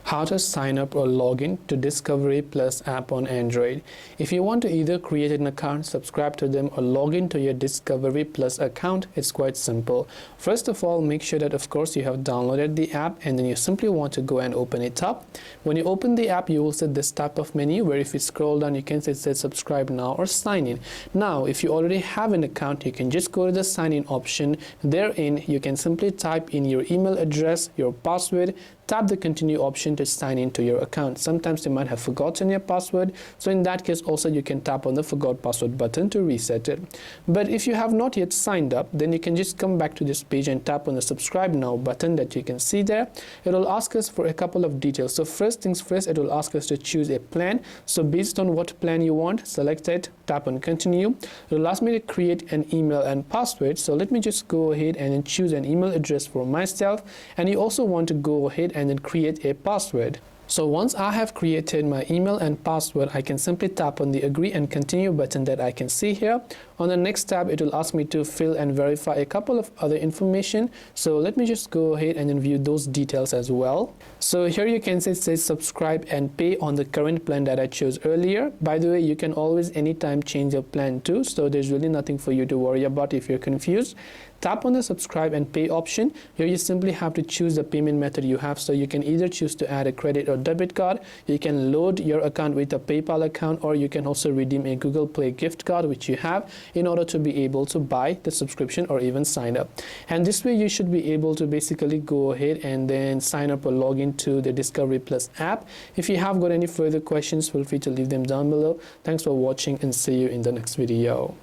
How to sign up or log in to Discovery Plus app on Android. If you want to either create an account, subscribe to them, or log into your Discovery Plus account, it's quite simple. First of all, make sure that of course you have downloaded the app, and then you simply want to go and open it up. When you open the app, you will see this type of menu where if you scroll down, you can see it says subscribe now or sign in. Now, if you already have an account, you can just go to the sign in option. Therein, you can simply type in your email address, your password, tap the continue option to sign into your account. Sometimes you might have forgotten your password, so in that case also you can tap on the forgot password button to reset it. But if you have not yet signed up, then you can just come back to this page and tap on the subscribe now button that you can see there. It will ask us for a couple of details. So first things first, it will ask us to choose a plan. So based on what plan you want, select it, tap on continue. It will ask me to create an email and password. So let me just go ahead and then choose an email address for myself, and you also want to go ahead and then create a password. So once I have created my email and password, I can simply tap on the agree and continue button that I can see here. On the next tab, it will ask me to fill and verify a couple of other information. So let me just go ahead and then view those details as well. So here you can see it says subscribe and pay on the current plan that I chose earlier. By the way, you can always anytime change your plan too, so there's really nothing for you to worry about if you're confused. Tap on the subscribe and pay option. Here you simply have to choose the payment method you have, so you can either choose to add a credit or debit card, you can load your account with a PayPal account, or you can also redeem a Google Play gift card which you have in order to be able to buy the subscription or even sign up. And this way you should be able to basically go ahead and then sign up or log into the Discovery Plus app. If you have got any further questions, feel free to leave them down below. Thanks for watching and see you in the next video.